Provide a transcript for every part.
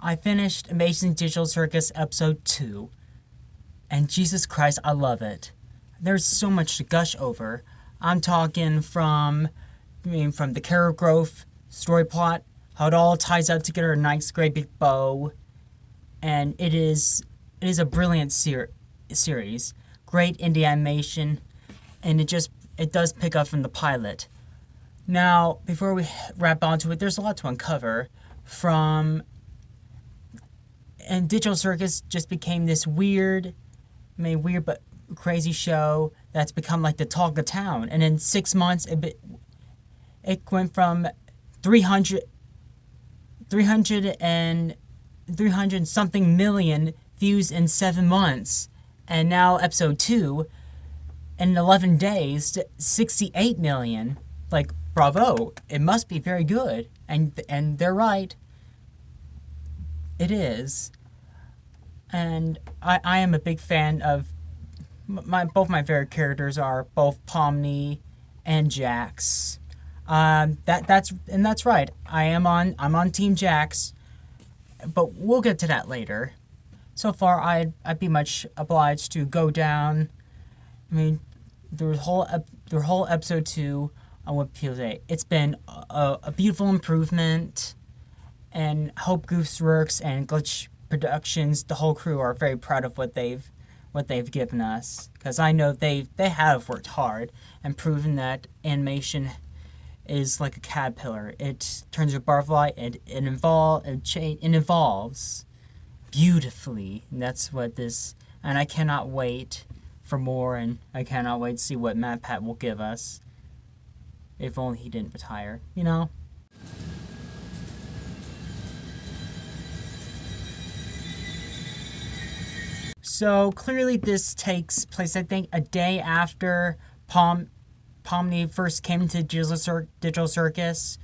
I finished Amazing Digital Circus Episode 2, and Jesus Christ, I love it. There's so much to gush over. I'm talking from the character growth, story plot, how it all ties up together in a nice great big bow, and it is a brilliant series. Great indie animation, and it does pick up from the pilot. Now, before we wrap onto it, there's a lot to uncover. And Digital Circus just became this weird but crazy show that's become like the talk of town. And in 6 months, it went from 300 something million views in 7 months, and now episode 2, in 11 days, 68 million. Like, bravo! It must be very good, and they're right. It is. And I am a big fan of both my favorite characters are both Pomni and Jax. That's right. I'm on Team Jax, but we'll get to that later. So far, I'd be much obliged to go down. The whole episode 2 on what people say. It's been a beautiful improvement, and hope Gooseworx and Glitch Productions, the whole crew, are very proud of what they've given us, because I know they have worked hard and proven that animation is like a caterpillar. It turns a butterfly, and it evolves beautifully. And that's what this. And I cannot wait for more, and I cannot wait to see what MatPat will give us. If only he didn't retire, you know? So clearly this takes place, I think, a day after Pomni first came to Digital Circus.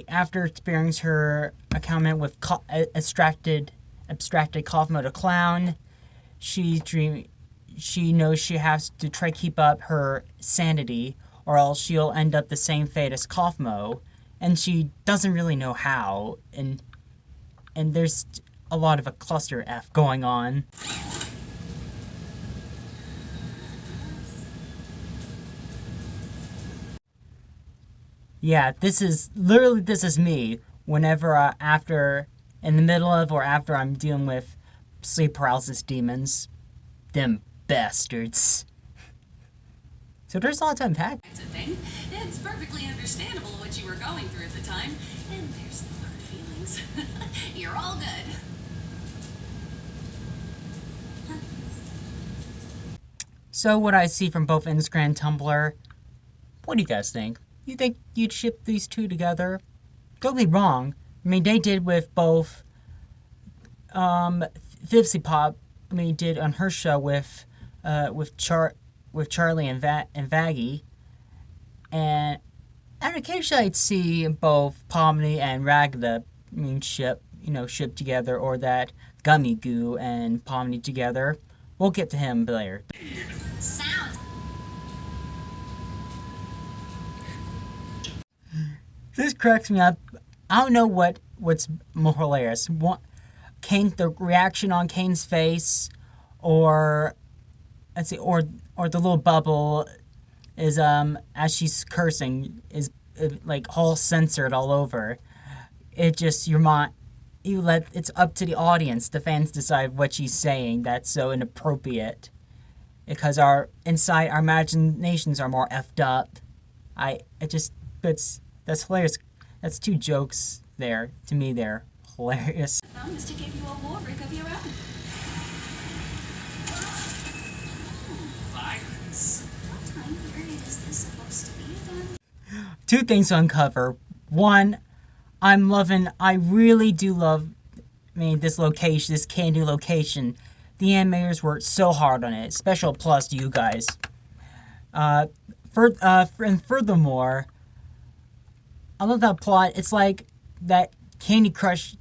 After experiencing her encounter with abstracted Kaufmo the clown, she knows she has to try to keep up her sanity, or else she'll end up the same fate as Kaufmo, and she doesn't really know how, and there's a lot of a cluster F going on. Yeah, this is me whenever in the middle of or after I'm dealing with sleep paralysis demons. Them bastards. So there's a lot to unpack. It's perfectly understandable what you were going through at the time, and there's no hard feelings. You're all good. So what I see from both Instagram and Tumblr, what do you guys think? You think you'd ship these two together? Don't be wrong. They did with both Fibsy Pop. Did on her show with Charlie and Vaggie, and occasionally I'd see both Pomni and Ragda ship together, or that GummiGoo and Pomni together. We'll get to him later. Sounds. This cracks me up. I don't know what's more hilarious. The reaction on Kane's face, or the little bubble is as she's cursing is like all censored all over. It just it's up to the audience, the fans, decide what she's saying that's so inappropriate, because our imaginations are more effed up. That's hilarious. That's two jokes there to me. They're hilarious. I promise to give you a war rig of your own. Virus. What time period is this supposed to be again? Two things to uncover. One, I really do love, this location, this candy location. The animators worked so hard on it. Special applause to you guys. And furthermore, I love that plot. It's like that Candy Crush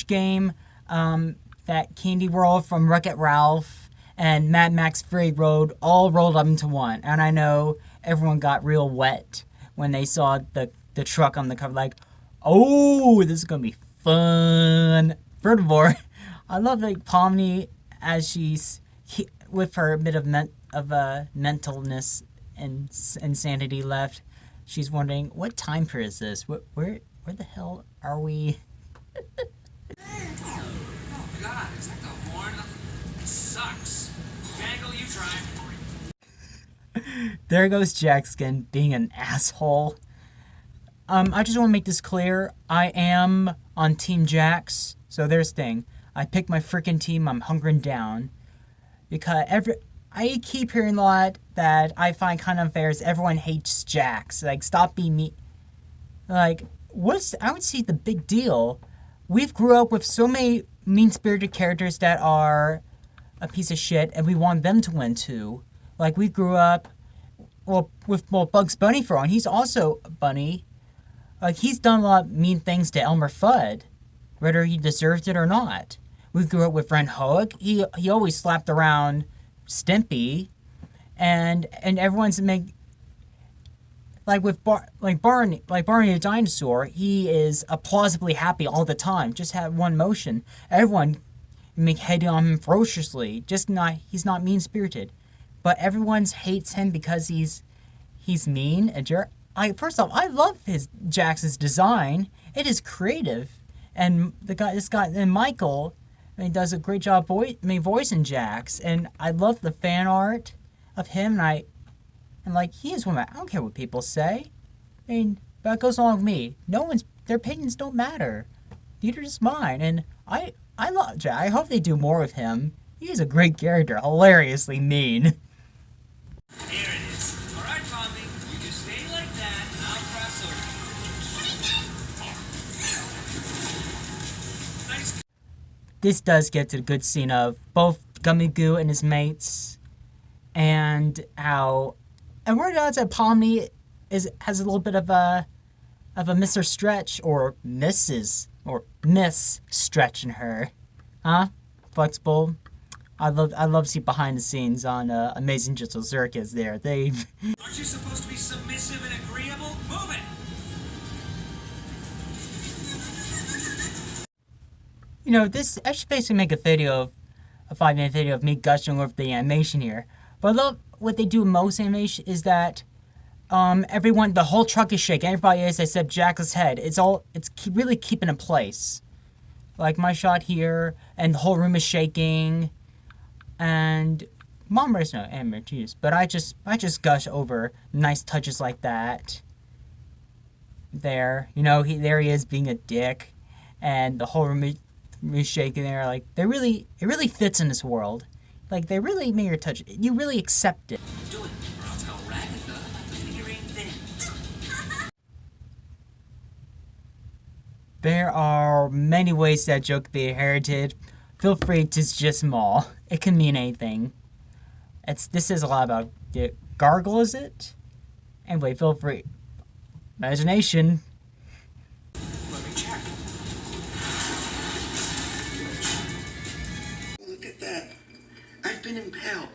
game, that Candy World from Wreck-It Ralph and Mad Max Fury Road all rolled up into one. And I know everyone got real wet when they saw the truck on the cover, like, oh, this is gonna be fun. Furthermore, I love like Pomni as with her bit of mentalness and insanity left. She's wondering what time period is this? Where the hell are we? Oh God, is that the horn? It sucks. Jangle, you try. There goes Jackskin being an asshole. I just want to make this clear. I am on Team Jax, so there's thing. I picked my freaking team. I'm hunkering down because I keep hearing a lot that I find kind of unfair is everyone hates Jax. Like, stop being me. Like, I would see the big deal. We've grew up with so many mean-spirited characters that are a piece of shit, and we want them to win too. Like, we grew up, with Bugs Bunny for one. He's also a bunny. Like, he's done a lot of mean things to Elmer Fudd, whether he deserved it or not. We grew up with Ren Hoag. He always slapped around Stimpy, and everyone's like with Barney the dinosaur. He is applausively happy all the time. Just have one motion. Everyone make head on him ferociously. He's not mean spirited, but everyone hates him because he's mean and jerk. First off, I love Jax's design. It is creative, and this guy and Michael, does a great job voicing Jax, and I love the fan art of him. And like, he is one. I don't care what people say. That goes along with me. Their opinions don't matter. Neither does mine. And I love Jax. I hope they do more with him. He is a great character, hilariously mean. Here it is. All right, Pomni, you just stay like that, and I'll cross over. Nice. This does get to the good scene of both GummiGoo and his mates, and how, and we're not that Pomni has a little bit of a Mr. Stretch or Mrs. or Miss Stretch in her, huh? Flexible. I love to see behind the scenes on Amazing Digital Circus. There, Aren't you supposed to be submissive and agreeable? Move it. I should basically make a 5-minute video of me gushing over the animation here. But I love what they do in most animation is that the whole truck is shaking. Everybody is except Jax's head. It's really keeping in place. Like my shot here, and the whole room is shaking. And Mom raised no animated tears, but I just gush over nice touches like that. There, there he is being a dick, and the whole room is shaking there. Like, it really fits in this world. Like, they really made your touch. You really accept it. Do it, or I'll tell Ragatha about the figurine thing. There are many ways that joke can be inherited. Feel free to just maul. It can mean anything. This is a lot about gargle, is it? Anyway, feel free. Imagination. Let me check. Look at that. I've been impaled.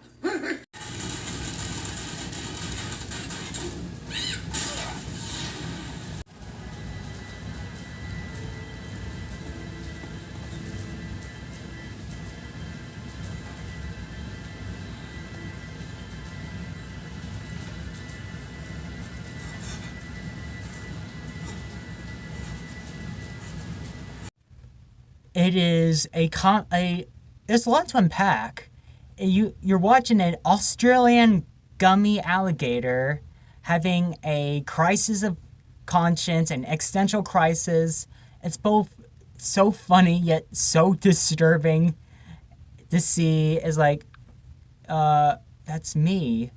It is there's a lot to unpack. You're watching an Australian gummy alligator having a crisis of conscience, an existential crisis. It's both so funny yet so disturbing to see. Is like, that's me.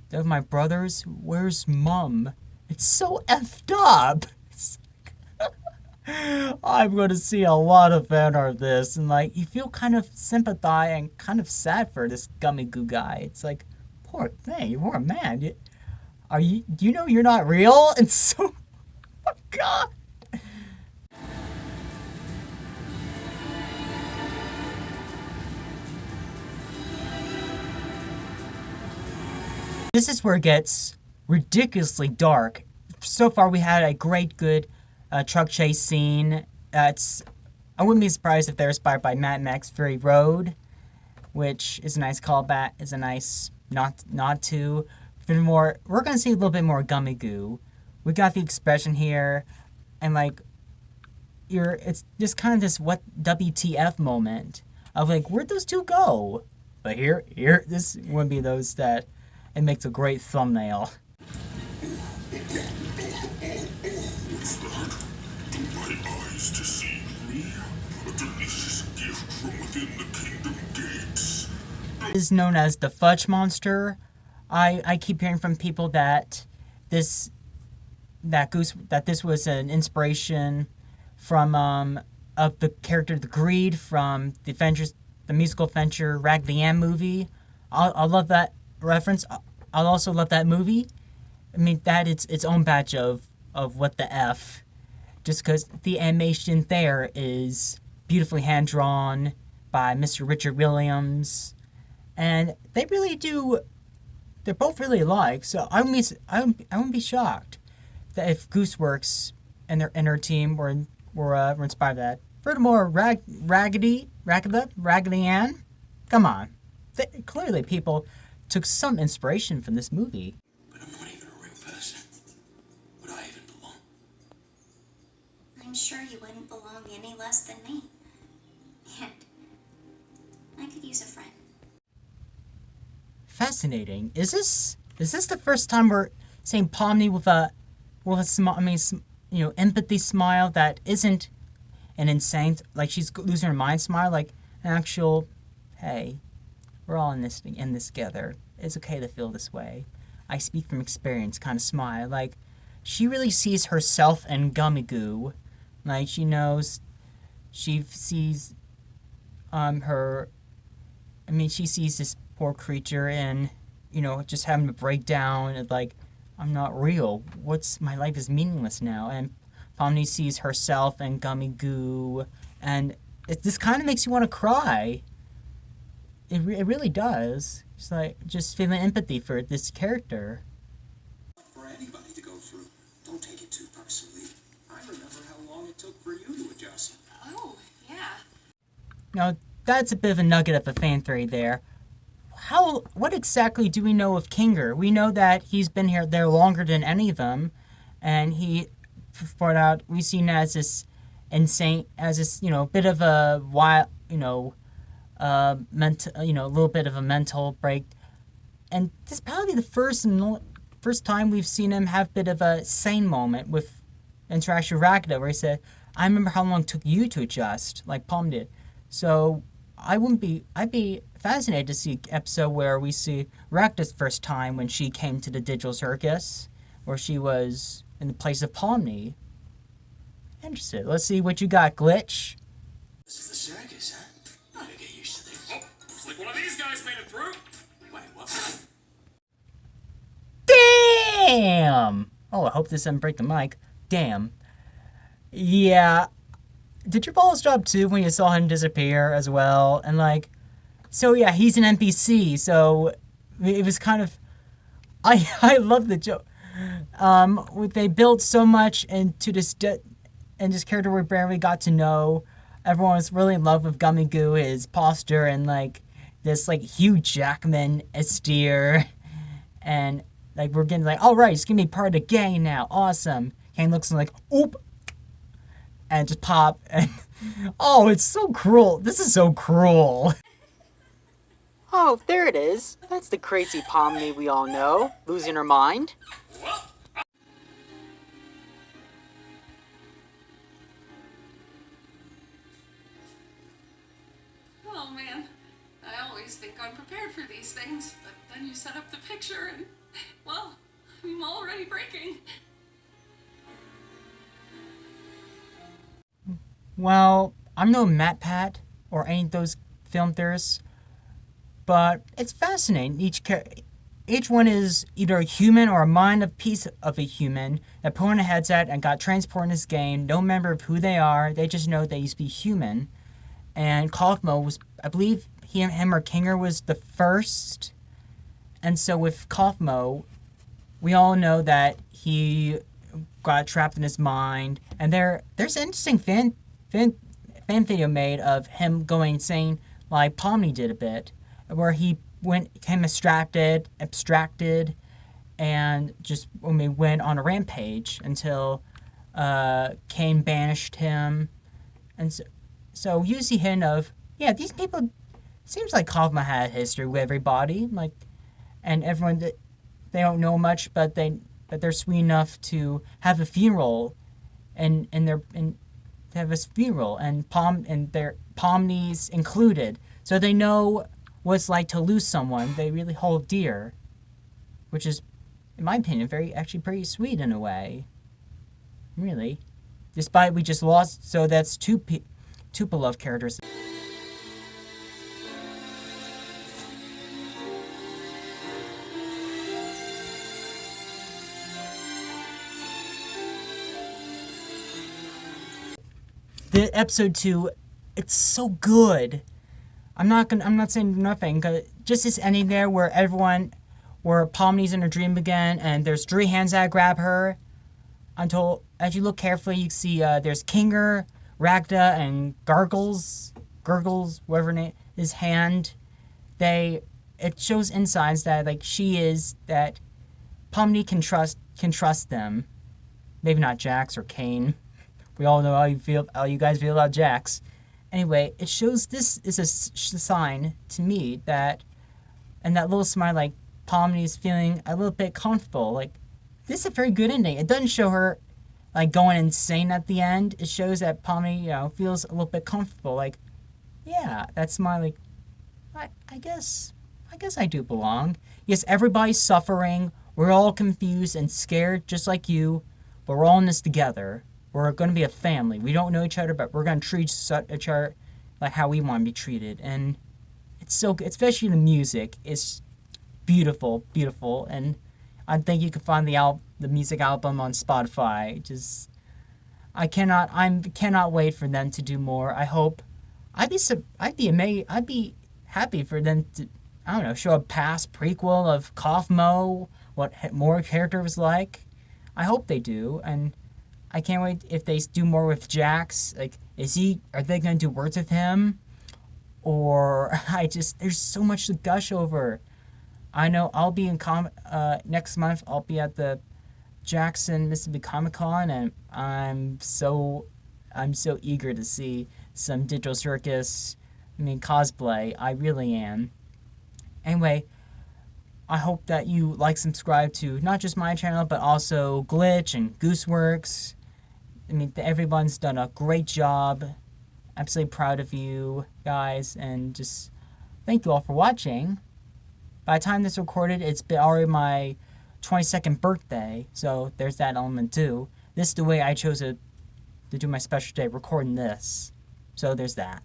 They're my brothers. Where's Mum? It's so effed up. I'm going to see a lot of fan art of this, and like, you feel kind of sympathize and kind of sad for this GummiGoo guy. It's like, poor thing, poor man. Do you know you're not real? And so, oh God. This is where it gets ridiculously dark. So far, we had a good truck chase scene. It's I wouldn't be surprised if they're inspired by Mad Max Fury Road, which is a nice callback, is a nice nod to. Furthermore, we're gonna see a little bit more GummiGoo. We got the expression here, and like, it's just kind of this what WTF moment of like, where'd those two go? But here, this would be those that it makes a great thumbnail. My eyes to see me, a delicious gift from within the kingdom gates. Is known as the Fudge Monster. I keep hearing from people that this was an inspiration from of the character the Greed from the musical adventure Raggedy Ann movie. I love that reference. I'll also love that movie. I mean that it's its own batch of what the F. Just because the animation there is beautifully hand drawn by Mr. Richard Williams, and they really do. They're both really alike, so I wouldn't be shocked that if Gooseworx and their team were inspired by that. Furthermore, Raggedy Ann, come on, clearly people took some inspiration from this movie. But I'm not even a real person. Would I even belong? I'm sure you wouldn't belong any less than me. And I could use a friend. Fascinating. Is this the first time we're seeing Pomni with a smile? I mean, empathy smile that isn't an insane, like she's losing her mind smile, like an actual, hey, we're all in this together. It's okay to feel this way. I speak from experience kind of smile. Like she really sees herself in GummiGoo. Like she sees her. I mean, she sees this poor creature and, just having a breakdown of like, I'm not real. My life is meaningless now. And Pomni sees herself and GummiGoo, and this kind of makes you want to cry. It really does. It's like just feeling empathy for this character. For anybody to go through. Don't take it too personally. I remember how long it took for you to adjust. Oh, yeah. Now, that's a bit of a nugget of a fan theory there. What exactly do we know of Kinger? We know that he's been there longer than any of them, and he brought out we seen as this insane, as this bit of a wild, a little bit of a mental break, and this is probably the first time we've seen him have a bit of a sane moment with interaction with Rakata, where he said, "I remember how long it took you to adjust," like Palm did. So I'd be fascinated to see an episode where we see Rakta's first time when she came to the digital circus, where she was in the place of Pomni. Interested. Let's see what you got, Glitch. This is the circus, huh? I gotta get used to this. Oh, looks like one of these guys made it through. Wait, what? Damn! Oh, I hope this doesn't break the mic. Damn. Yeah. Did your balls drop too when you saw him disappear as well? And like, so yeah, he's an NPC, so it was kind of, I love the joke. They built so much into this character we barely got to know. Everyone was really in love with GummiGoo, his posture, and like this like Hugh Jackman austere, and like we're getting like, all right, he's gonna be part of the gang now, awesome. Kane looks like, oop, and just pop, and oh, it's so cruel. This is so cruel. Oh, there it is. That's the crazy Pomni we all know, losing her mind. Oh, man. I always think I'm prepared for these things, but then you set up the picture and, well, I'm already breaking. Well, I'm no MatPat or any of those film theorists, but it's fascinating. Each one is either a human or a mind of piece of a human that put on a headset and got transported in this game. No member of who they are. They just know they used to be human. And Kaufmo was, I believe, him or Kinger was the first. And so with Kaufmo, we all know that he got trapped in his mind. And there's an interesting fan fan video made of him going insane, like Pomni did a bit, where he became abstracted, and just went on a rampage until Kane banished him, and so you see hint of, yeah, these people, seems like Kazuma had history with everybody, like, and everyone that they don't know much, but they're sweet enough to have a funeral, and to have a funeral, and their Pomni's included, so they know what it's like to lose someone they really hold dear, which is, in my opinion, actually pretty sweet in a way. Really, despite we just lost, so that's two beloved characters. The episode 2, it's so good. I'm not saying nothing, cause just this ending there where Pomni's in a dream again, and there's 3 hands that grab her. Until, as you look carefully, you see there's Kinger, Ragda, and Gurgles, whatever name, his hand. It shows insides that that Pomni can trust them. Maybe not Jax or Kane. We all know how you guys feel about Jax. Anyway, it shows this is a sign to me that, and that little smile, like Pomni's feeling a little bit comfortable. Like, this is a very good ending. It doesn't show her like going insane at the end. It shows that Pomni, feels a little bit comfortable. Like, yeah, that smile. Like, I guess I do belong. Yes, everybody's suffering. We're all confused and scared, just like you. But we're all in this together. We're going to be a family. We don't know each other, but we're going to treat each other like how we want to be treated. And it's so good, especially the music. It's beautiful, and I think you can find the music album on Spotify. I cannot wait for them to do more. I hope. I'd be happy for them to, I don't know, show a past prequel of Kaufmo, what more character was like. I hope they do, and I can't wait if they do more with Jax. Like, are they going to do words with him? Or, there's so much to gush over. I know I'll be in next month, I'll be at the Jackson, Mississippi Comic-Con, and I'm so eager to see some digital circus, cosplay. I really am. Anyway, I hope that you subscribe to not just my channel, but also Glitch and Gooseworx. Everyone's done a great job. Absolutely proud of you guys, and just thank you all for watching. By the time this recorded, it's been already my 22nd birthday, so there's that element too. This is the way I chose to do my special day, recording this. So there's that.